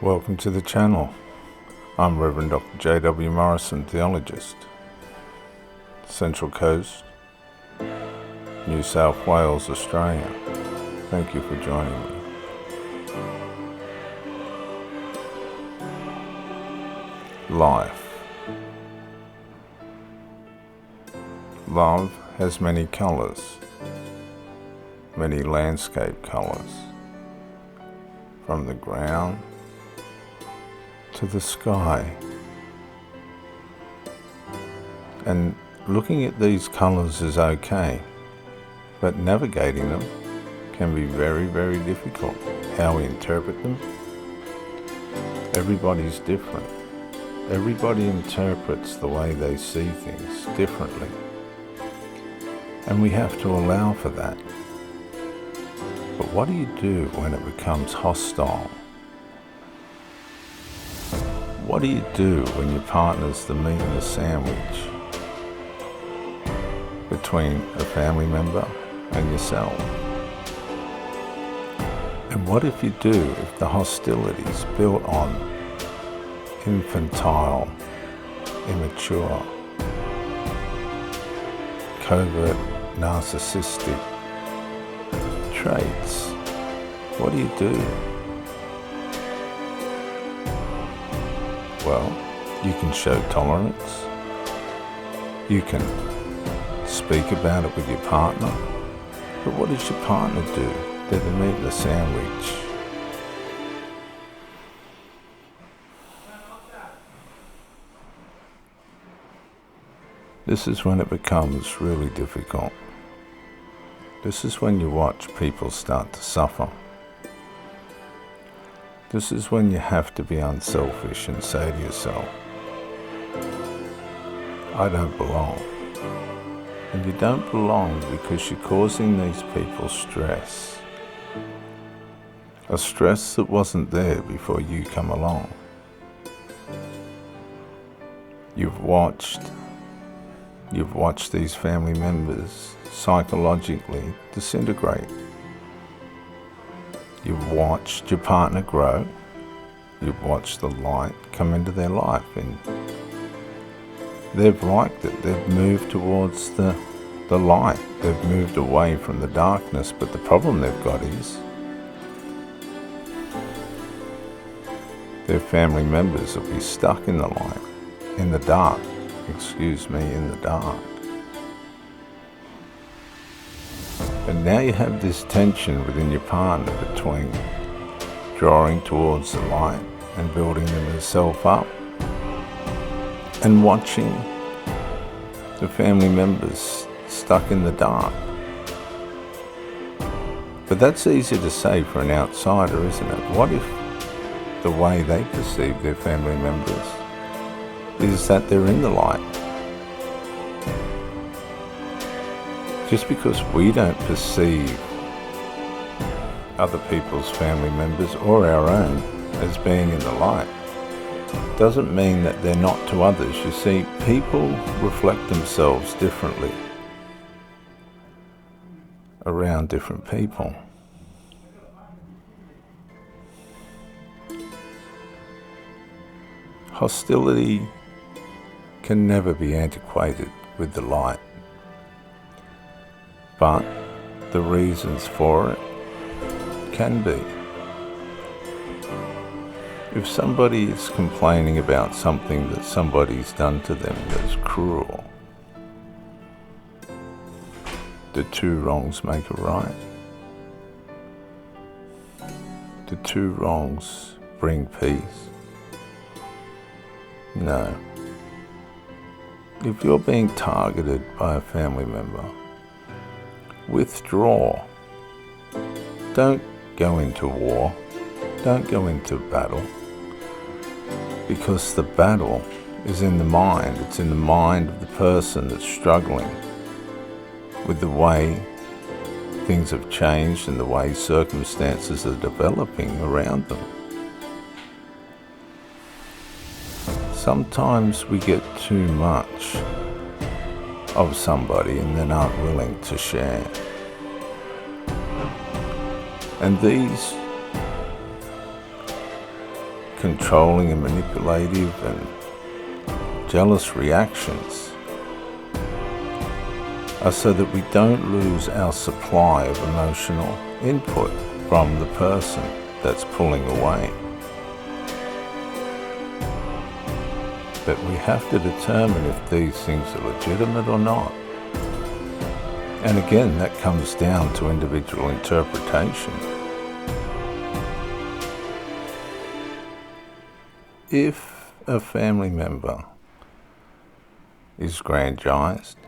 Welcome to the channel. I'm Reverend Dr. J.W. Morrison, theologist. Central Coast, New South Wales, Australia. Thank you for joining me. Life. Love has many colours, many landscape colours, from the ground to the sky. And looking at these colours is okay, but navigating them can be very, very difficult. How we interpret them, everybody's different. Everybody interprets the way they see things differently. And we have to allow for that. But what do you do when it becomes hostile? What do you do when your partner's the meat in the sandwich between a family member and yourself? And what if you do if the hostility is built on infantile, immature, covert, narcissistic traits? What do you do? Well, you can show tolerance. You can speak about it with your partner. But what does your partner do? They're the meat in the sandwich. This is when it becomes really difficult. This is when you watch people start to suffer. This is when you have to be unselfish and say to yourself, I don't belong. And you don't belong because you're causing these people stress. A stress that wasn't there before you come along. You've watched these family members psychologically disintegrate. You've watched your partner grow. You've watched the light come into their life, and they've liked it. They've moved towards the light. They've moved away from the darkness, but the problem they've got is their family members will be stuck in the light, in the dark. In the dark. And now you have this tension within your partner between drawing towards the light and building themselves up and watching the family members stuck in the dark. But that's easy to say for an outsider, isn't it? What if the way they perceive their family members is that they're in the light? Just because we don't perceive other people's family members or our own as being in the light doesn't mean that they're not to others. You see, people reflect themselves differently around different people. Hostility can never be antiquated with the light. But the reasons for it can be. If somebody is complaining about something that somebody's done to them that's cruel, do two wrongs make a right? Do two wrongs bring peace? No. If you're being targeted by a family member, withdraw. Don't go into war. Don't go into battle. Because the battle is in the mind. It's in the mind of the person that's struggling with the way things have changed and the way circumstances are developing around them. Sometimes we get too much of somebody and they're not willing to share. And these controlling and manipulative and jealous reactions are so that we don't lose our supply of emotional input from the person that's pulling away. But we have to determine if these things are legitimate or not. And again, that comes down to individual interpretation. If a family member is grandized,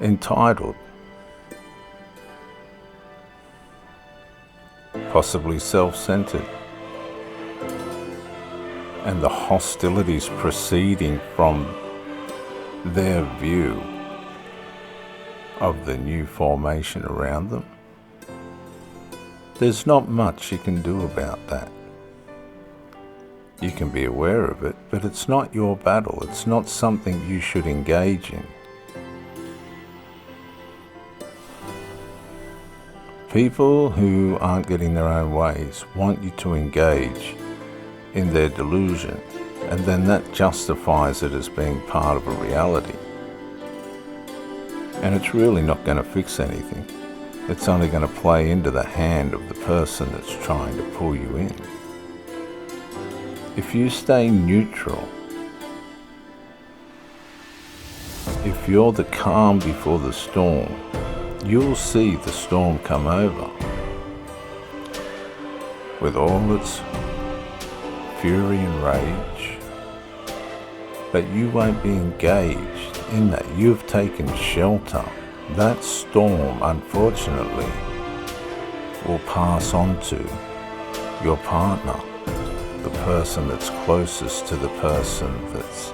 entitled, possibly self-centered, and the hostilities proceeding from their view of the new formation around them, there's not much you can do about that. You can be aware of it, but it's not your battle. It's not something you should engage in. People who aren't getting their own ways want you to engage in their delusion, and then that justifies it as being part of a reality. And it's really not going to fix anything. It's only going to play into the hand of the person that's trying to pull you in. If you stay neutral, if you're the calm before the storm, you'll see the storm come over with all its fury and rage, but you won't be engaged in that. You've taken shelter. That storm, unfortunately, will pass on to your partner, the person that's closest to the person that's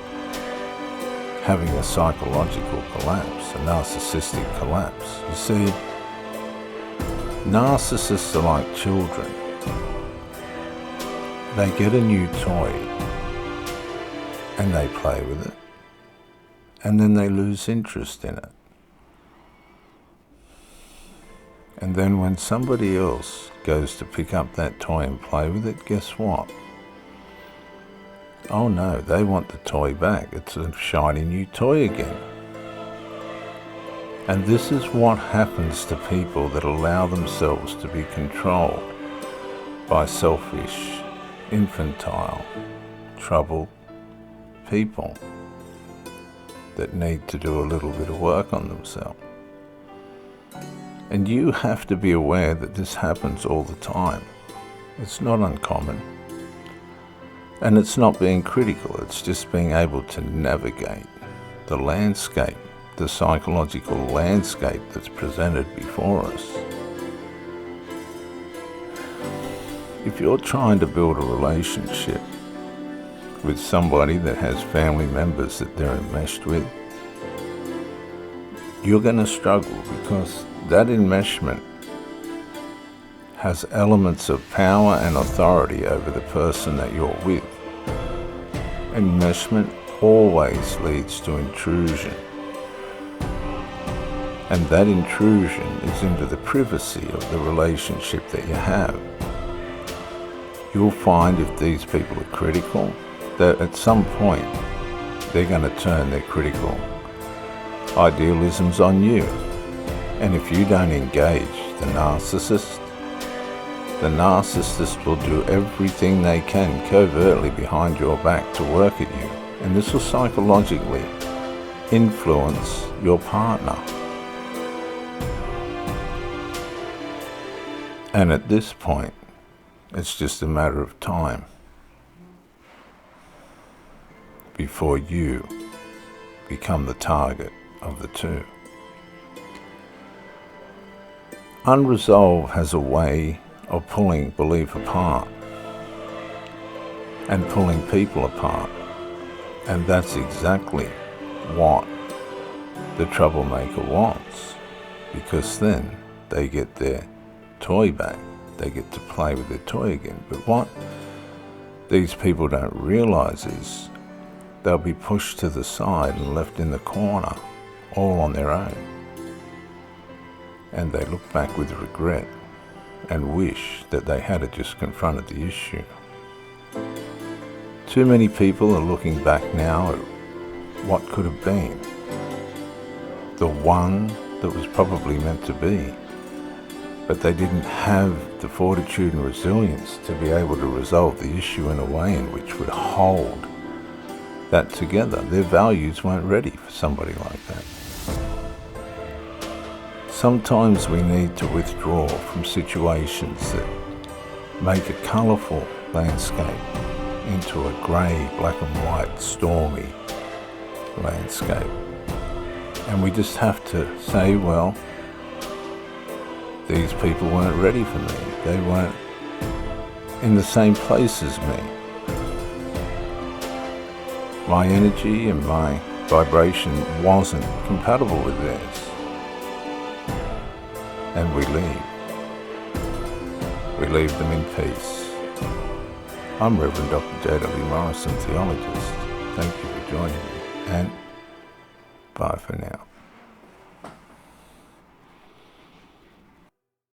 having a psychological collapse, a narcissistic collapse. You see, narcissists are like children. They get a new toy and they play with it, and then they lose interest in it. And then when somebody else goes to pick up that toy and play with it, guess what? Oh no, they want the toy back. It's a shiny new toy again. And this is what happens to people that allow themselves to be controlled by selfish, infantile, troubled people that need to do a little bit of work on themselves. And you have to be aware that this happens all the time. It's not uncommon. And it's not being critical, it's just being able to navigate the landscape, the psychological landscape that's presented before us. If you're trying to build a relationship with somebody that has family members that they're enmeshed with, you're going to struggle, because that enmeshment has elements of power and authority over the person that you're with. Enmeshment always leads to intrusion. And that intrusion is into the privacy of the relationship that you have. You'll find if these people are critical, that at some point they're going to turn their critical idealisms on you. And if you don't engage the narcissist will do everything they can covertly behind your back to work at you. And this will psychologically influence your partner. And at this point, it's just a matter of time before you become the target of the two. Unresolved has a way of pulling belief apart and pulling people apart. And that's exactly what the troublemaker wants, because then they get their toy back. They get to play with their toy again. But what these people don't realize is they'll be pushed to the side and left in the corner, all on their own. And they look back with regret and wish that they had just confronted the issue. Too many people are looking back now at what could have been, the one that was probably meant to be, but they didn't have the fortitude and resilience to be able to resolve the issue in a way in which would hold that together. Their values weren't ready for somebody like that. Sometimes we need to withdraw from situations that make a colourful landscape into a grey, black and white, stormy landscape. And we just have to say, well, these people weren't ready for me. They weren't in the same place as me. My energy and my vibration wasn't compatible with theirs. And we leave. We leave them in peace. I'm Reverend Dr. J.W. Morrison, theologist. Thank you for joining me, and bye for now.